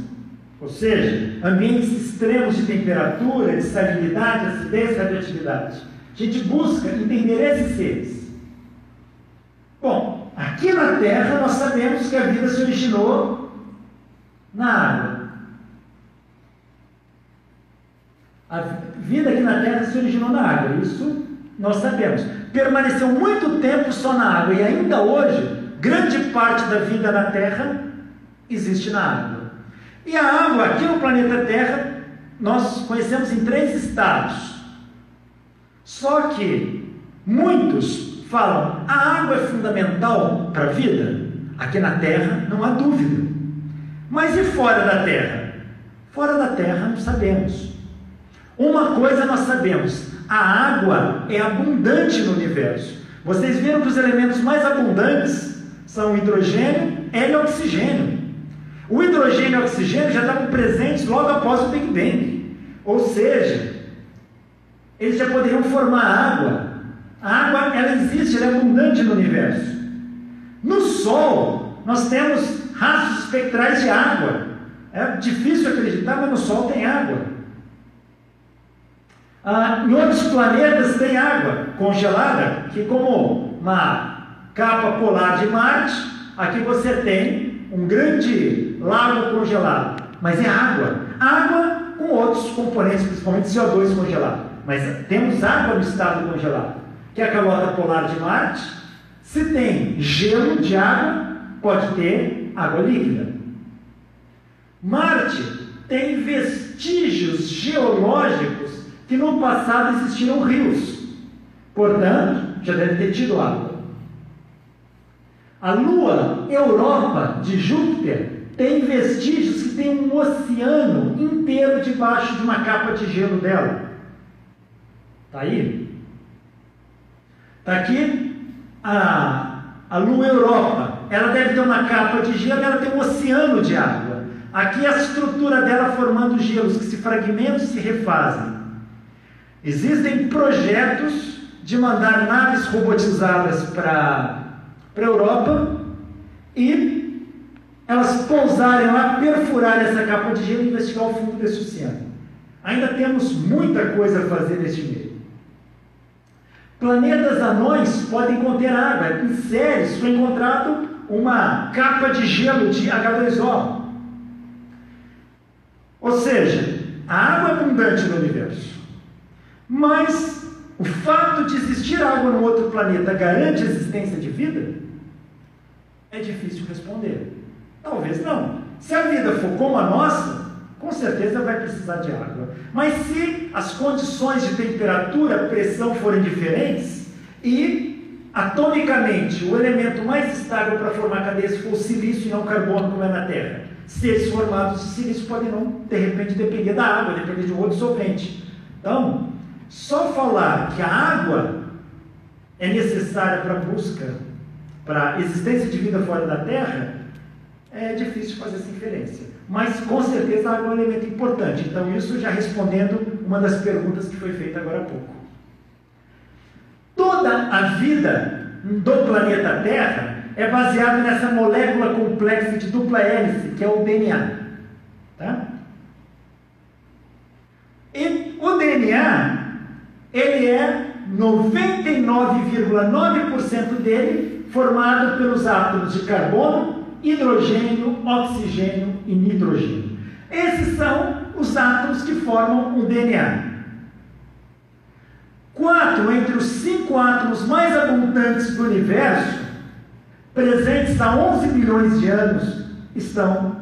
ou seja, ambientes extremos de temperatura, de salinidade, acidez, radioatividade. A gente busca entender esses seres. Bom, aqui na Terra nós sabemos que a vida se originou na água. A vida aqui na Terra se originou na água, isso nós sabemos. Permaneceu muito tempo só na água e ainda hoje, grande parte da vida na Terra existe na água. E a água aqui no planeta Terra nós conhecemos em 3 estados. Só que muitos falam, a água é fundamental para a vida? Aqui na Terra não há dúvida. Mas e fora da Terra? Fora da Terra não sabemos. Uma coisa nós sabemos, a água é abundante no universo. Vocês viram que os elementos mais abundantes são o hidrogênio, hélio e oxigênio. O hidrogênio e o oxigênio já estavam presentes logo após o Big Bang. Ou seja, eles já poderiam formar água. A água, ela existe, ela é abundante no universo. No Sol, nós temos rastros espectrais de água. É difícil acreditar, mas no Sol tem água. Em outros planetas tem água congelada, que como uma capa polar de Marte, aqui você tem um grande lago congelado, mas é água. Água com outros componentes, principalmente CO2 congelado. Mas temos água no estado congelado, que é a calota polar de Marte. Se tem gelo de água, pode ter água líquida. Marte tem vestígios geológicos que no passado existiram rios, portanto, já deve ter tido água. A Lua Europa de Júpiter tem vestígios que tem um oceano inteiro debaixo de uma capa de gelo dela. Está aí? Está aqui a Lua Europa. Ela deve ter uma capa de gelo, ela tem um oceano de água. Aqui a estrutura dela formando gelos que se fragmentam e se refazem. Existem projetos de mandar naves robotizadas para a Europa e elas pousarem lá, perfurar essa capa de gelo e investigar o fundo desse oceano. Ainda temos muita coisa a fazer neste meio. Planetas anões podem conter água. Em séries foi encontrado uma capa de gelo de H2O. Ou seja, a água é abundante no universo. Mas o fato de existir água no outro planeta garante a existência de vida? É difícil responder. Talvez não. Se a vida for como a nossa, com certeza vai precisar de água. Mas se as condições de temperatura, pressão forem diferentes e, atomicamente, o elemento mais estável para formar cadeias for o silício e não o carbono, como é na Terra, seres formados de silício podem não, de repente, depender da água, depender de um outro solvente. Então, só falar que a água é necessária para a busca, para a existência de vida fora da Terra, é difícil fazer essa inferência. Mas, com certeza, a água é um elemento importante. Então, isso já respondendo uma das perguntas que foi feita agora há pouco. Toda a vida do planeta Terra é baseada nessa molécula complexa de dupla hélice, que é o DNA. Tá? E o DNA, ele é 99,9% dele formado pelos átomos de carbono, hidrogênio, oxigênio e nitrogênio. Esses são os átomos que formam o DNA. 4 entre os 5 átomos mais abundantes do universo, presentes há 11 bilhões de anos, estão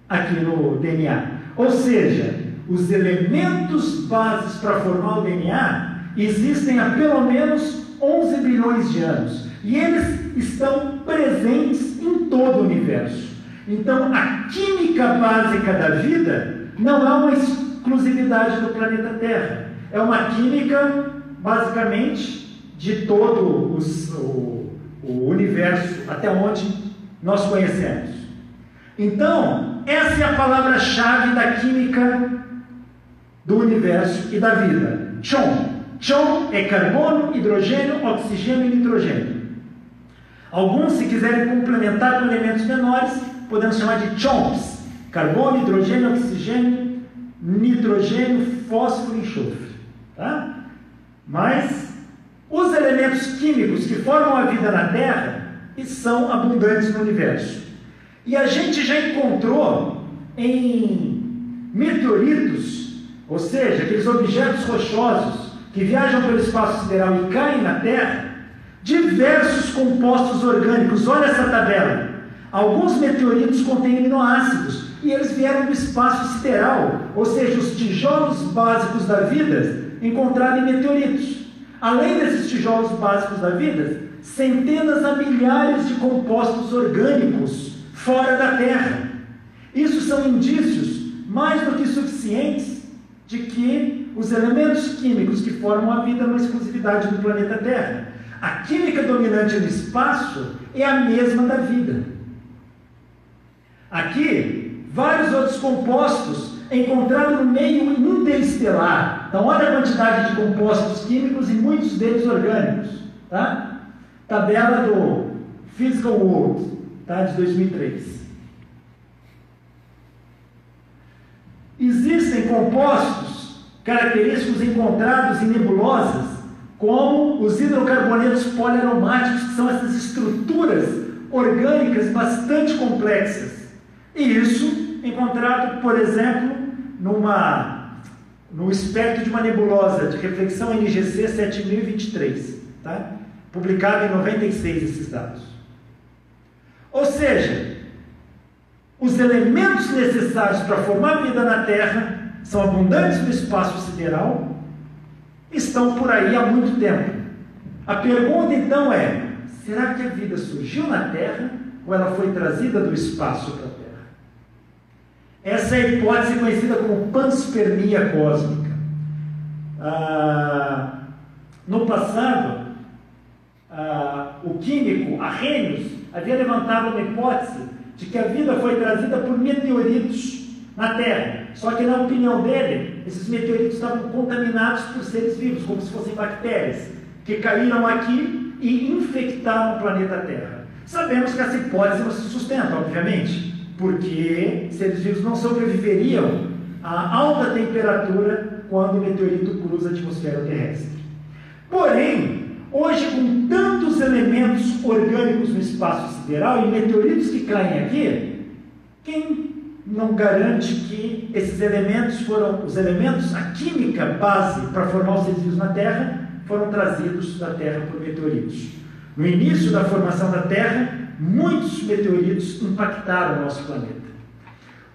aqui no DNA. Ou seja, os elementos bases para formar o DNA existem há pelo menos 11 bilhões de anos. E eles estão presentes em todo o universo. Então, a química básica da vida não é uma exclusividade do planeta Terra. É uma química, basicamente, de todo o universo, até onde nós conhecemos. Então, essa é a palavra-chave da química do universo e da vida. CHOM. CHOM é carbono, hidrogênio, oxigênio e nitrogênio. Alguns, se quiserem complementar com elementos menores, podemos chamar de CHOMPs: carbono, hidrogênio, oxigênio, nitrogênio, fósforo e enxofre. Tá? Mas os elementos químicos que formam a vida na Terra são abundantes no universo. E a gente já encontrou em meteoritos, ou seja, aqueles objetos rochosos que viajam pelo espaço sideral e caem na Terra, diversos compostos orgânicos. Olha essa tabela. Alguns meteoritos contêm aminoácidos e eles vieram do espaço sideral, ou seja, os tijolos básicos da vida encontrados em meteoritos. Além desses tijolos básicos da vida, centenas a milhares de compostos orgânicos fora da Terra. Isso são indícios mais do que suficientes de que os elementos químicos que formam a vida não é exclusividade do planeta Terra. A química dominante no espaço é a mesma da vida. Aqui, vários outros compostos encontrados no meio interestelar. Então, olha a quantidade de compostos químicos e muitos deles orgânicos. Tá? Tabela do Physical World, tá? De 2003. Existem compostos característicos encontrados em nebulosas, como os hidrocarbonetos poliaromáticos, que são essas estruturas orgânicas bastante complexas. E isso encontrado, por exemplo, no espectro de uma nebulosa de reflexão NGC 7023, tá? Publicado em 96 esses dados. Ou seja, os elementos necessários para formar vida na Terra são abundantes no espaço sideral, estão por aí há muito tempo. A pergunta então é: será que a vida surgiu na Terra ou ela foi trazida do espaço para a Terra? Essa é a hipótese conhecida como panspermia cósmica. No passado, o químico Arrhenius havia levantado uma hipótese de que a vida foi trazida por meteoritos na Terra. Só que, na opinião dele, esses meteoritos estavam contaminados por seres vivos, como se fossem bactérias, que caíram aqui e infectaram o planeta Terra. Sabemos que essa hipótese não se sustenta, obviamente, porque seres vivos não sobreviveriam a alta temperatura quando o meteorito cruza a atmosfera terrestre. Porém, hoje, com tantos elementos orgânicos no espaço sideral e meteoritos que caem aqui, quem não garante que esses elementos foram os elementos, a química base para formar os seres vivos na Terra, foram trazidos da Terra por meteoritos? No início da formação da Terra, muitos meteoritos impactaram o nosso planeta.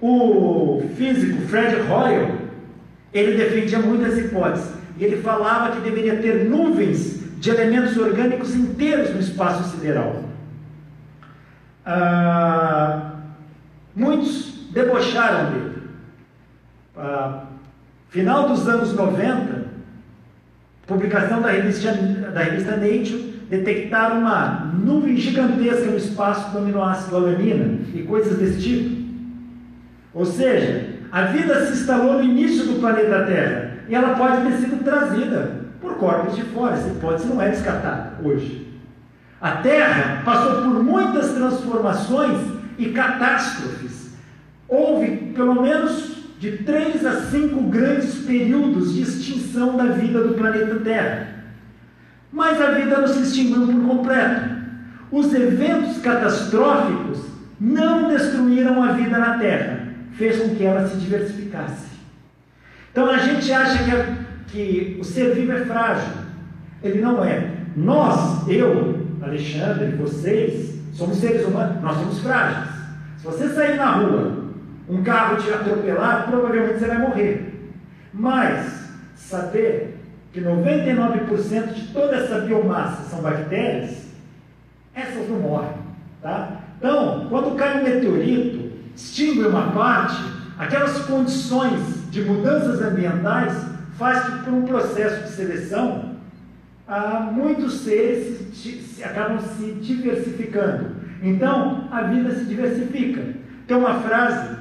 O físico Fred Hoyle, ele defendia muitas hipóteses. E ele falava que deveria ter nuvens de elementos orgânicos inteiros no espaço sideral. Muitos debocharam dele. Final dos anos 90, publicação da revista Nature, detectaram uma nuvem gigantesca no espaço do aminoácido alanina e coisas desse tipo. Ou seja, a vida se instalou no início do planeta Terra e ela pode ter sido trazida por corpos de fora. Essa hipótese não é descartada hoje. A Terra passou por muitas transformações e catástrofes. Houve pelo menos de 3 a 5 grandes períodos de extinção da vida do planeta Terra. Mas a vida não se extinguiu por completo. Os eventos catastróficos não destruíram a vida na Terra, fez com que ela se diversificasse. Então a gente acha que o ser vivo é frágil. Ele não é. Nós, eu, Alexandre, vocês, somos seres humanos, nós somos frágeis. Se você sair na rua, um carro te atropelar, provavelmente você vai morrer. Mas saber que 99% de toda essa biomassa são bactérias, essas não morrem, tá? Então, quando cai um meteorito, extingue uma parte, aquelas condições de mudanças ambientais faz que, por um processo de seleção, muitos seres acabam se diversificando. Então, a vida se diversifica. Tem uma frase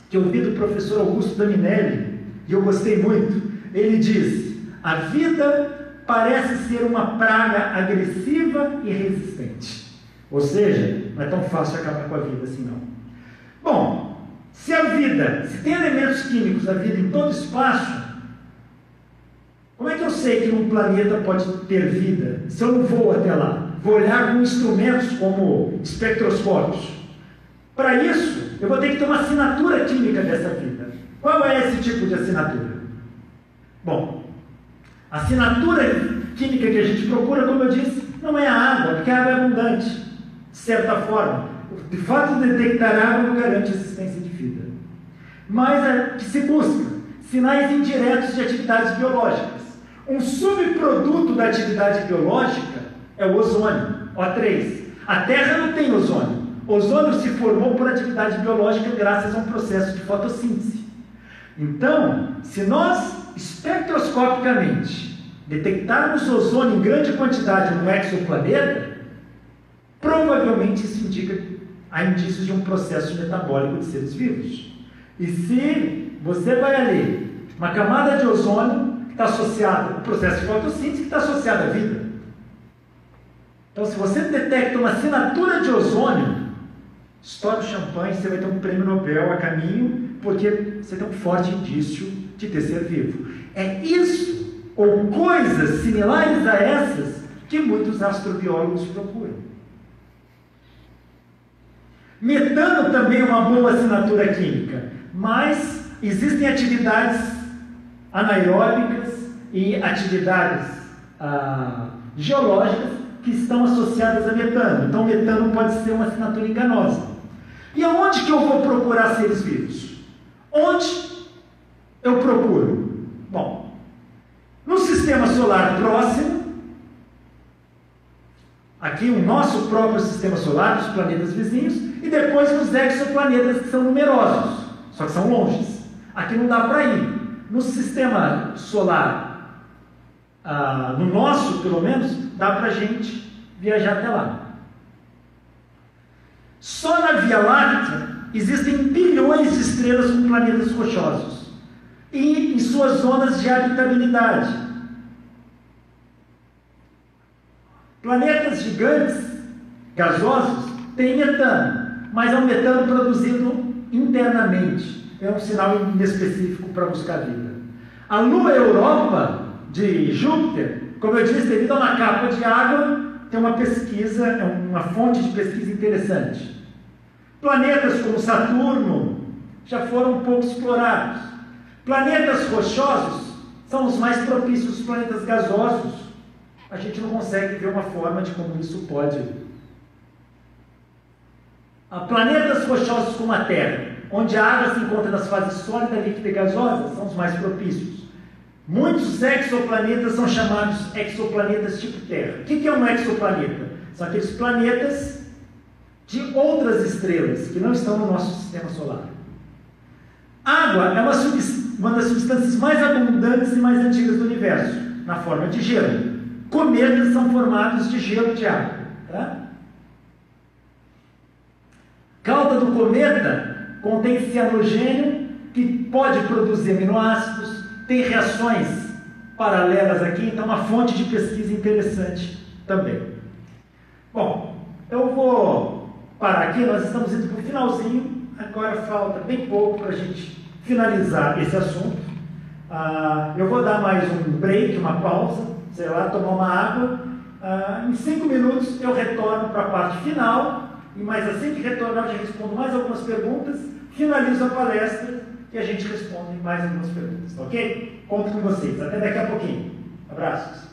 que eu ouvi do professor Augusto Daminelli, e eu gostei muito. Ele diz: a vida parece ser uma praga agressiva e resistente. Ou seja, não é tão fácil acabar com a vida assim não. Bom, se tem elementos químicos da vida em todo o espaço, como é que eu sei que num planeta pode ter vida, se eu não vou até lá? Vou olhar com instrumentos como espectroscópios. Para isso, eu vou ter que ter uma assinatura química dessa vida. Qual é esse tipo de assinatura? Bom, a assinatura química que a gente procura, como eu disse, não é a água, porque a água é abundante, de certa forma. De fato, detectar água não garante a existência de vida. Mas é que se busca sinais indiretos de atividades biológicas. Um subproduto da atividade biológica é o ozônio, O3. A Terra não tem ozônio. O ozônio se formou por atividade biológica graças a um processo de fotossíntese. Então, se nós espectroscopicamente detectarmos ozônio em grande quantidade no exoplaneta, provavelmente isso há indícios de um processo metabólico de seres vivos. E se você vai ali, uma camada de ozônio que está associada ao processo de fotossíntese, que está associada à vida. Então, se você detecta uma assinatura de ozônio, estoura o champanhe, você vai ter um prêmio Nobel a caminho, porque você tem um forte indício de ter ser vivo. É isso, ou coisas similares a essas, que muitos astrobiólogos procuram. Metano também é uma boa assinatura química, mas existem atividades anaeróbicas e atividades geológicas que estão associadas a metano. Então, metano pode ser uma assinatura enganosa. E aonde que eu vou procurar seres vivos? Onde eu procuro? Bom, no sistema solar próximo, aqui o nosso próprio sistema solar, os planetas vizinhos, e depois nos exoplanetas, que são numerosos. só que são longes. Aqui não dá para ir. No sistema solar, no nosso, pelo menos, dá para a gente viajar até lá. Só na Via Láctea existem bilhões de estrelas com planetas rochosos e em suas zonas de habitabilidade. Planetas gigantes, gasosos, têm metano, mas é um metano produzido internamente. É um sinal inespecífico para buscar vida. A Lua Europa de Júpiter, como eu disse, devido a uma capa de água, tem uma pesquisa, é uma fonte de pesquisa interessante. Planetas como Saturno já foram um pouco explorados. Planetas rochosos são os mais propícios. Os planetas gasosos, a gente não consegue ver uma forma de como isso pode. Planetas rochosos como a Terra, onde a água se encontra nas fases sólida, líquida e gasosa, são os mais propícios. Muitos exoplanetas são chamados exoplanetas tipo Terra. O que é um exoplaneta? São aqueles planetas de outras estrelas que não estão no nosso sistema solar. Água é uma das substâncias mais abundantes e mais antigas do universo, na forma de gelo. Cometas são formados de gelo de água. Tá? Cauda do cometa contém cianogênio, que pode produzir aminoácidos, tem reações paralelas aqui, então uma fonte de pesquisa interessante também. Bom, eu vou parar aqui, nós estamos indo para o finalzinho, agora falta bem pouco para a gente finalizar esse assunto. Eu vou dar mais um break, uma pausa, sei lá, tomar uma água. Em 5 minutos eu retorno para a parte final, mas assim que retornar eu já respondo mais algumas perguntas, finalizo a palestra e a gente responde mais algumas perguntas, ok? Conto com vocês, até daqui a pouquinho. Abraços.